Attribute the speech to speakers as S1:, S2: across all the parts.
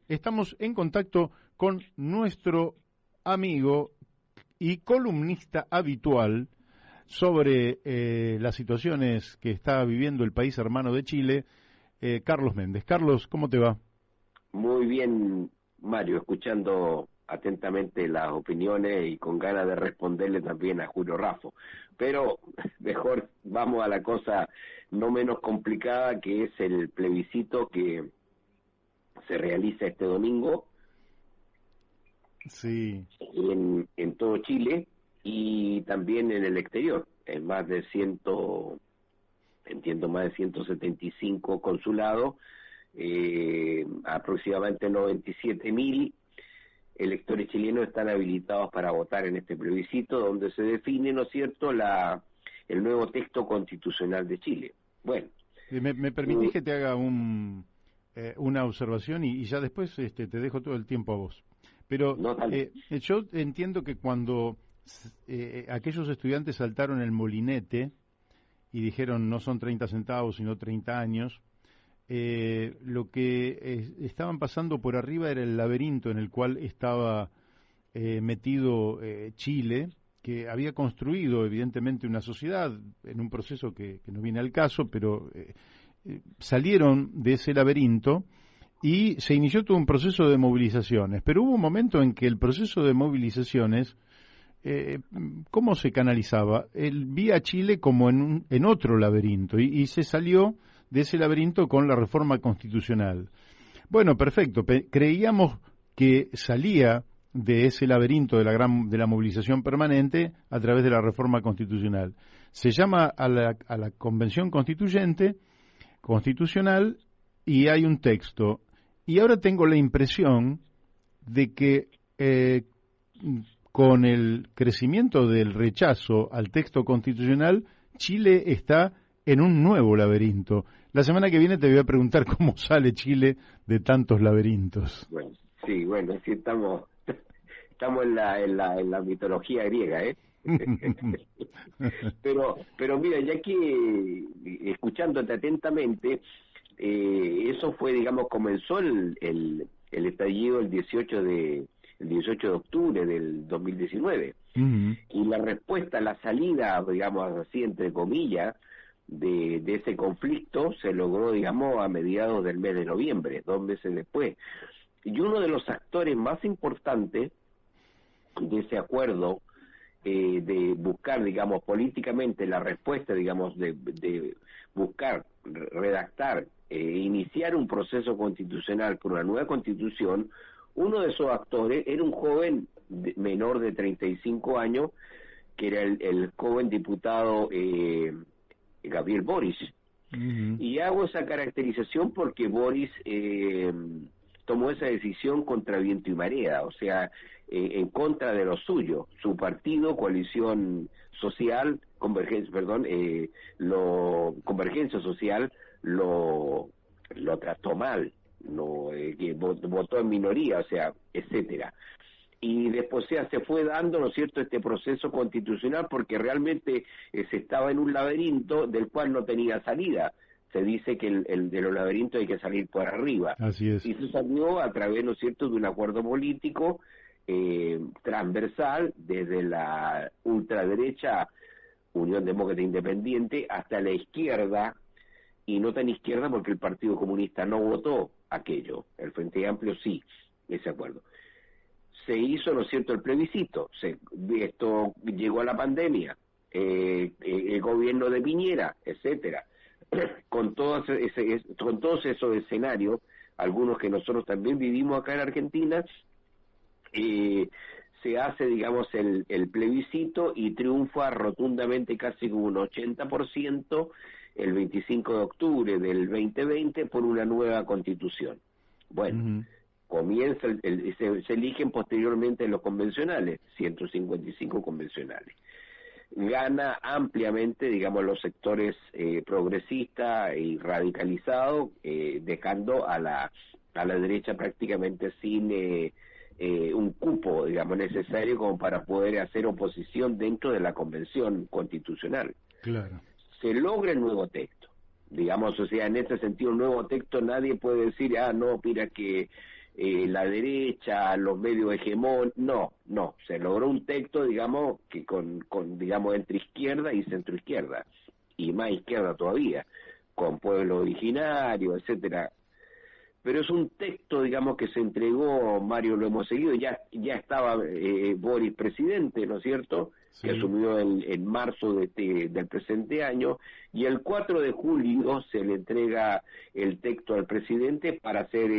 S1: estamos en contacto con nuestro amigo y columnista habitual sobre las situaciones que está viviendo el país hermano de Chile, Carlos Méndez. Carlos, ¿cómo te va?
S2: Muy bien, Mario, escuchando atentamente las opiniones y con ganas de responderle también a Julio Raffo. Pero mejor vamos a la cosa no menos complicada, que es el plebiscito que se realiza este domingo
S1: Sí.
S2: en todo Chile y también en el exterior, en más de más de 175 consulados, aproximadamente 97.000 electores chilenos están habilitados para votar en este plebiscito, donde se define, ¿no es cierto?, el nuevo texto constitucional de Chile. Bueno.
S1: ¿Me permitís que te haga una observación y ya después te dejo todo el tiempo a vos? Pero
S2: no,
S1: yo entiendo que cuando aquellos estudiantes saltaron el molinete y dijeron no son 30 centavos sino 30 años, lo que estaban pasando por arriba era el laberinto en el cual estaba metido Chile, que había construido evidentemente una sociedad en un proceso que no viene al caso, pero salieron de ese laberinto y se inició todo un proceso de movilizaciones. Pero hubo un momento en que el proceso de movilizaciones, ¿cómo se canalizaba? Él vía Chile como en otro laberinto y se salió de ese laberinto con la reforma constitucional. Bueno, perfecto, creíamos que salía de ese laberinto de la movilización permanente a través de la reforma constitucional. Se llama a la convención constitucional y hay un texto. Y ahora tengo la impresión de que con el crecimiento del rechazo al texto constitucional, Chile está en un nuevo laberinto. La semana que viene te voy a preguntar cómo sale Chile de tantos laberintos.
S2: Bueno, sí, estamos en la mitología griega, ¿eh? pero mira, ya que escuchándote atentamente, eso fue, digamos, comenzó el estallido el 18 de octubre del 2019.
S1: Uh-huh.
S2: Y la respuesta, la salida, digamos así, entre comillas, de ese conflicto se logró, digamos, a mediados del mes de noviembre, 2 meses después. Y uno de los actores más importantes de ese acuerdo, de buscar, digamos, políticamente la respuesta, digamos, de buscar, redactar, iniciar un proceso constitucional con una nueva constitución, uno de esos actores era un joven menor de 35 años, que era el joven diputado Gabriel Boric.
S1: Uh-huh.
S2: Y hago esa caracterización porque Boric tomó esa decisión contra viento y marea, o sea, en contra de lo suyo. Su partido, Coalición Social, Convergencia Social, lo trató mal, que votó en minoría, o sea, etcétera. Y después se fue dando, ¿no es cierto?, este proceso constitucional, porque realmente se estaba en un laberinto del cual no tenía salida. Se dice que el de los laberintos hay que salir por arriba.
S1: Así es.
S2: Y se salió a través, ¿no es cierto?, de un acuerdo político transversal, desde la ultraderecha Unión Demócrata Independiente hasta la izquierda, y no tan izquierda porque el Partido Comunista no votó aquello, el Frente Amplio sí, ese acuerdo. Se hizo, ¿no es cierto?, el plebiscito, esto llegó a la pandemia, el gobierno de Piñera, etcétera. Con todos esos escenarios, algunos que nosotros también vivimos acá en Argentina, se hace, digamos, el plebiscito y triunfa rotundamente, casi con un 80%, el 25 de octubre del 2020 por una nueva constitución. Bueno,
S1: Uh-huh.
S2: Comienza, se eligen posteriormente los convencionales, 155 convencionales. Gana ampliamente, digamos, los sectores progresistas y radicalizados, dejando a la derecha prácticamente sin un cupo, digamos, necesario como para poder hacer oposición dentro de la convención constitucional.
S1: Claro.
S2: Se logra el nuevo texto, digamos, o sea, en ese sentido, el nuevo texto, nadie puede decir, no, mira que la derecha, los medios hegemónicos, no, se logró un texto, digamos, que con digamos, entre izquierda y centroizquierda, y más izquierda todavía, con pueblo originario, etcétera. Pero es un texto, digamos, que se entregó, Mario, lo hemos seguido, ya estaba Boris presidente, ¿no es cierto?,
S1: sí,
S2: que asumió en marzo del presente año, y el 4 de julio se le entrega el texto al presidente para ser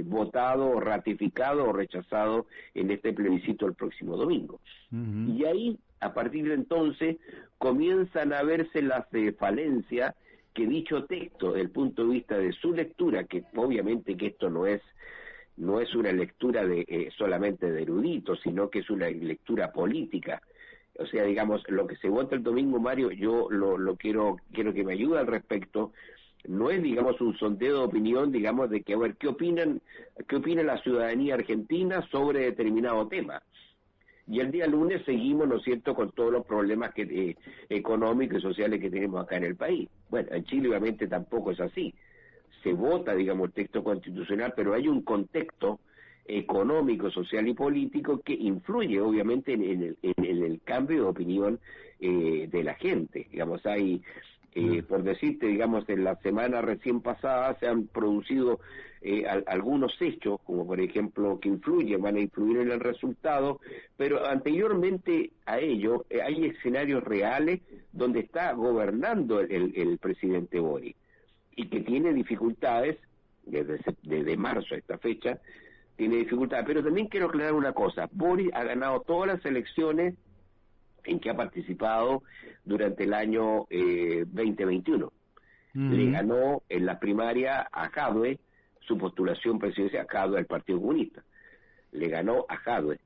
S2: votado, ratificado o rechazado en este plebiscito el próximo domingo.
S1: uh-huh.
S2: Y ahí, a partir de entonces, comienzan a verse las falencias que dicho texto, desde el punto de vista de su lectura, que obviamente que esto no es una lectura de solamente de eruditos, sino que es una lectura política. O sea, digamos, lo que se vota el domingo, Mario, yo lo quiero que me ayude al respecto. No es, digamos, un sondeo de opinión, digamos, de que, a ver, ¿qué opina la ciudadanía argentina sobre determinado tema? Y el día lunes seguimos, ¿no es cierto?, con todos los problemas económicos y sociales que tenemos acá en el país. Bueno, en Chile obviamente tampoco es así. Se vota, digamos, el texto constitucional, pero hay un contexto económico, social y político que influye obviamente en el cambio de opinión de la gente. Digamos, hay, por decirte, digamos, en la semana recién pasada se han producido algunos hechos, como por ejemplo que van a influir en el resultado, pero anteriormente a ello hay escenarios reales donde está gobernando el presidente Boric y que tiene dificultades desde marzo a esta fecha, tiene dificultades. Pero también quiero aclarar una cosa: Boric ha ganado todas las elecciones en que ha participado durante el año 2021. Uh-huh. Le ganó en la primaria a Jadwe su postulación presidencial, a Jadwe del Partido Comunista. Le ganó a Jadwe.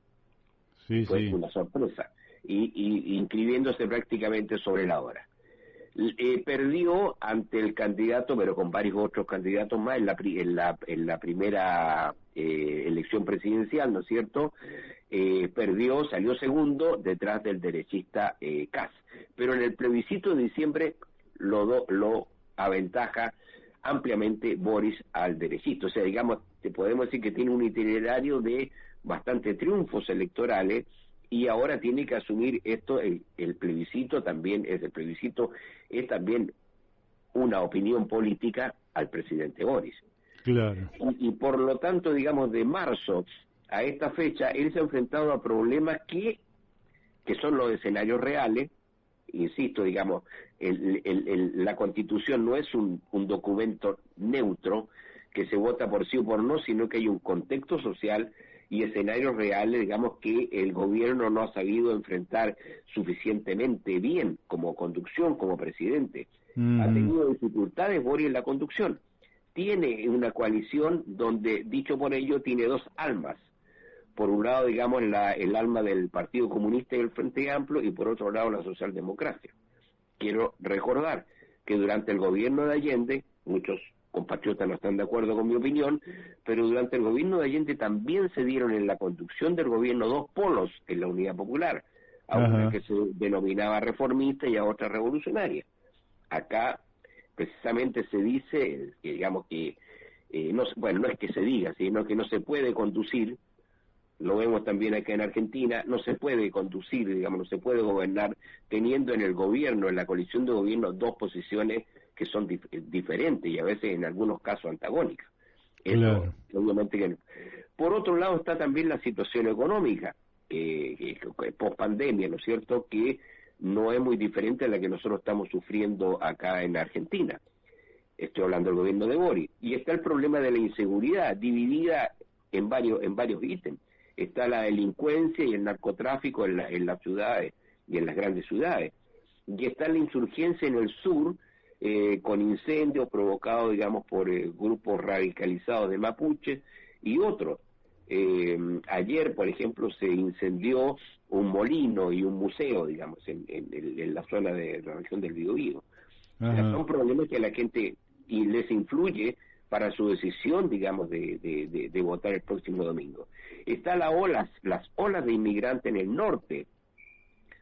S1: Sí,
S2: fue una sorpresa. Y inscribiéndose prácticamente sobre la hora. Perdió ante el candidato, pero con varios otros candidatos más, en la primera elección presidencial, ¿no es cierto? Perdió, salió segundo detrás del derechista Kast. Pero en el plebiscito de diciembre lo aventaja ampliamente Boris al derechista. O sea, digamos, te podemos decir que tiene un itinerario de bastantes triunfos electorales, y ahora tiene que asumir esto. El plebiscito también es también una opinión política al presidente Boris.
S1: Claro.
S2: Y por lo tanto, digamos, de marzo a esta fecha, él se ha enfrentado a problemas que son los escenarios reales. Insisto, digamos, la Constitución no es un documento neutro que se vota por sí o por no, sino que hay un contexto social y escenarios reales, digamos, que el gobierno no ha sabido enfrentar suficientemente bien como conducción, como presidente. Uh-huh. Ha tenido dificultades Boris en la conducción. Tiene una coalición donde, dicho por ello, tiene dos almas. Por un lado, digamos, el alma del Partido Comunista y el Frente Amplio, y por otro lado la socialdemocracia. Quiero recordar que durante el gobierno de Allende, muchos compatriotas no están de acuerdo con mi opinión, pero durante el gobierno de Allende también se dieron en la conducción del gobierno dos polos en la Unidad Popular, a una que se denominaba reformista y a otra revolucionaria. Acá precisamente se dice que, digamos, que no es que se diga, sino que no se puede conducir, lo vemos también acá en Argentina, no se puede conducir, digamos, no se puede gobernar teniendo en el gobierno, en la coalición de gobierno, dos posiciones que son diferentes y a veces en algunos casos antagónicas.
S1: Claro.
S2: Eso, obviamente que. Por otro lado está también la situación económica, post pandemia, ¿no es cierto?, que no es muy diferente a la que nosotros estamos sufriendo acá en Argentina. Estoy hablando del gobierno de Boric. Y está el problema de la inseguridad, dividida en varios ítems. Está la delincuencia y el narcotráfico en las ciudades y en las grandes ciudades. Y está la insurgencia en el sur, con incendios provocados, digamos, por grupos radicalizados de mapuches y otros. Ayer, por ejemplo, se incendió un molino y un museo, digamos, en la zona de la región del Biobío. O sea, son problemas que a la gente y les influye para su decisión, digamos, de votar el próximo domingo. Está las olas de inmigrantes en el norte,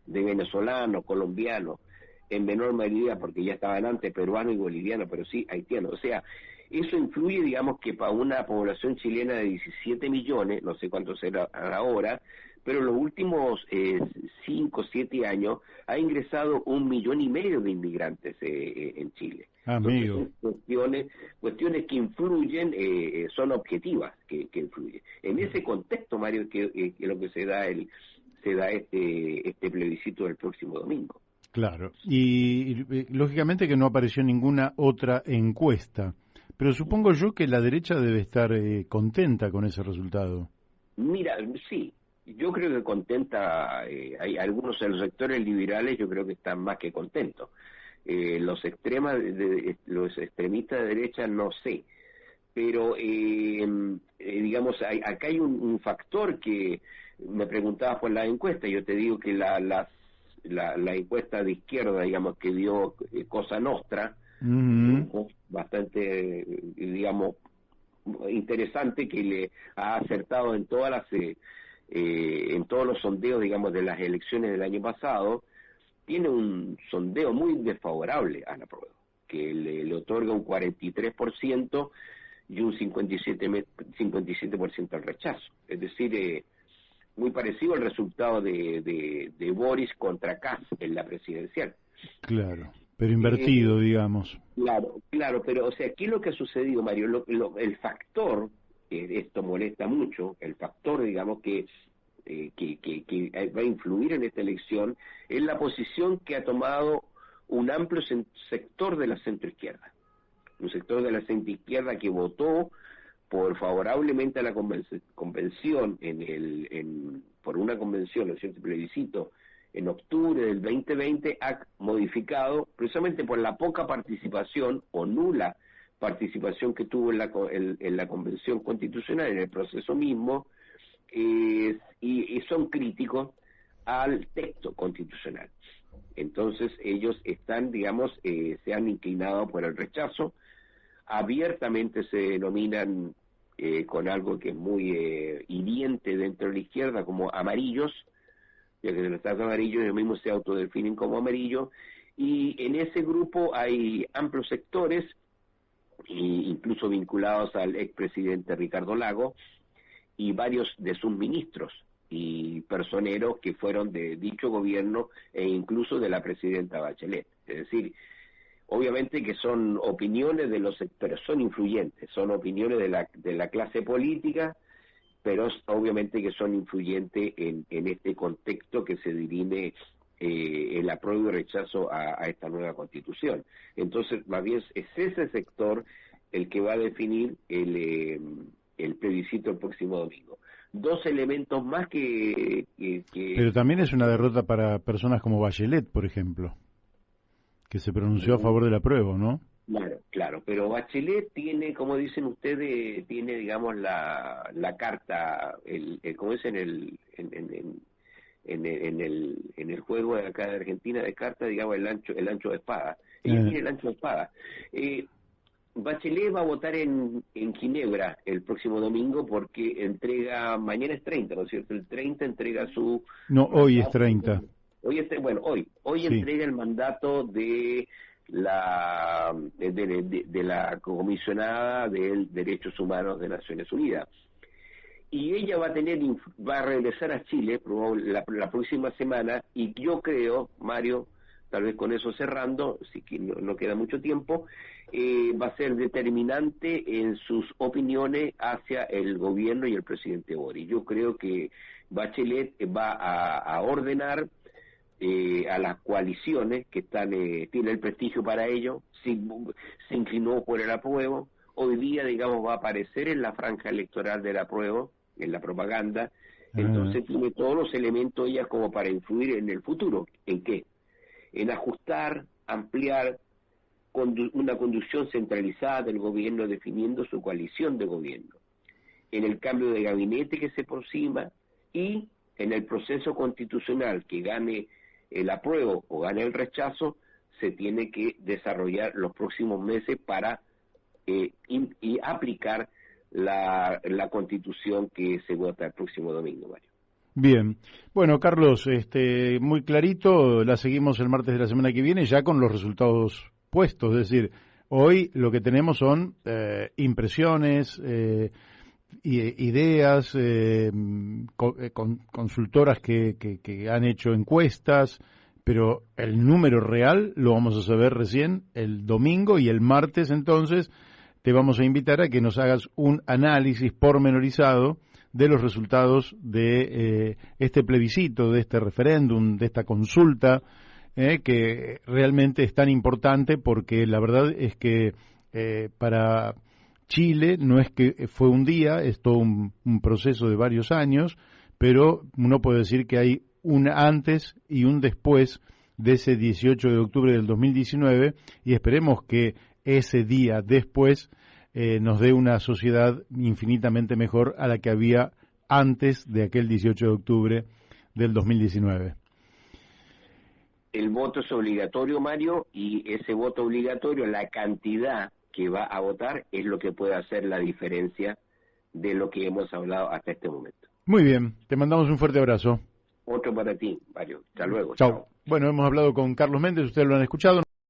S2: de venezolanos, colombianos, en menor medida porque ya estaban antes peruanos y bolivianos, pero sí haitianos. O sea, Eso influye, digamos, que para una población chilena de 17 millones, no sé cuánto será ahora, pero en los últimos 5 o 7 años ha ingresado 1,5 millones de inmigrantes en Chile. Entonces
S1: Amigo.
S2: son cuestiones que influyen, son objetivas que influyen. En ese contexto, Mario, que lo que se da este plebiscito del próximo domingo.
S1: Claro. Y lógicamente que no apareció ninguna otra encuesta. Pero supongo yo que la derecha debe estar contenta con ese resultado.
S2: Mira, sí, yo creo que contenta, hay algunos de los sectores liberales, yo creo que están más que contentos. Los extremistas de derecha no sé, pero digamos, acá hay un factor que me preguntabas por la encuesta. Yo te digo que la encuesta de izquierda, digamos, que dio Cosa Nostra, bastante, digamos, interesante, que le ha acertado en en todos los sondeos, digamos, de las elecciones del año pasado. Tiene un sondeo muy desfavorable a la prueba, que le otorga un 43% y un 57% al rechazo. Es decir, muy parecido al resultado de Boris contra Kass en la presidencial.
S1: Claro, pero invertido, digamos.
S2: Claro, pero o sea, ¿qué es lo que ha sucedido, Mario? El factor, esto molesta mucho, el factor, digamos, que va a influir en esta elección es la posición que ha tomado un amplio sector de la centroizquierda, un sector de la centroizquierda que votó favorablemente a la convención por una convención, ¿no es cierto?, plebiscito en octubre del 2020, ha modificado, precisamente por la poca participación o nula participación que tuvo en la convención constitucional, en el proceso mismo, y son críticos al texto constitucional. Entonces ellos están, digamos, se han inclinado por el rechazo, abiertamente se denominan con algo que es muy hiriente dentro de la izquierda como amarillos, ya que se les trata de amarillos, ellos mismos se autodefinen como amarillos, y en ese grupo hay amplios sectores, incluso vinculados al expresidente Ricardo Lagos, y varios de sus ministros y personeros que fueron de dicho gobierno e incluso de la presidenta Bachelet. Es decir, obviamente que son opiniones pero son influyentes, son opiniones de la clase política, pero obviamente que son influyentes en este contexto que se dirime el apruebo y rechazo a esta nueva constitución. Entonces, más bien es ese sector el que va a definir el plebiscito el próximo domingo. Dos elementos más que...
S1: Pero también es una derrota para personas como Bachelet, por ejemplo, que se pronunció a favor del apruebo, ¿no?
S2: Claro, pero Bachelet tiene, como dicen ustedes, tiene, digamos, la carta, como es en el juego de acá de Argentina de cartas, digamos, el ancho de espada. Ella tiene el ancho de espada. Bachelet va a votar en Ginebra el próximo domingo porque mañana es 30, ¿no es cierto? El 30 entrega su...
S1: No, hoy es 30.
S2: Hoy sí. Entrega el mandato de la comisionada de Derechos Humanos de Naciones Unidas. Y ella va a regresar a Chile la próxima semana, y yo creo, Mario, tal vez con eso cerrando, si que no queda mucho tiempo, va a ser determinante en sus opiniones hacia el gobierno y el presidente Boric. Yo creo que Bachelet va a ordenar a las coaliciones que tiene el prestigio para ello, se inclinó por el apruebo, hoy día, digamos, va a aparecer en la franja electoral del apruebo, en la propaganda, entonces tiene todos los elementos ella como para influir en el futuro. ¿En qué? En ajustar, ampliar una conducción centralizada del gobierno, definiendo su coalición de gobierno, en el cambio de gabinete que se aproxima, y en el proceso constitucional que gane el apruebo o gane el rechazo, se tiene que desarrollar los próximos meses para y aplicar la constitución que se vota el próximo domingo, Mario.
S1: Bien. Bueno, Carlos, muy clarito, la seguimos el martes de la semana que viene ya con los resultados puestos, es decir, Hoy lo que tenemos son impresiones, ideas, consultoras que han hecho encuestas, pero el número real lo vamos a saber recién el domingo, y el martes entonces te vamos a invitar a que nos hagas un análisis pormenorizado de los resultados de este plebiscito, de este referéndum, de esta consulta, que realmente es tan importante, porque la verdad es que para Chile no es que fue un día, es todo un proceso de varios años, pero uno puede decir que hay un antes y un después de ese 18 de octubre del 2019, y esperemos que ese día después nos dé una sociedad infinitamente mejor a la que había antes de aquel 18 de octubre del 2019.
S2: El voto es obligatorio, Mario, y ese voto obligatorio, la cantidad que va a votar, es lo que puede hacer la diferencia de lo que hemos hablado hasta este momento.
S1: Muy bien, te mandamos un fuerte abrazo.
S2: Otro para ti, Mario. Hasta luego.
S1: Chao. Bueno, hemos hablado con Carlos Méndez, ustedes lo han escuchado.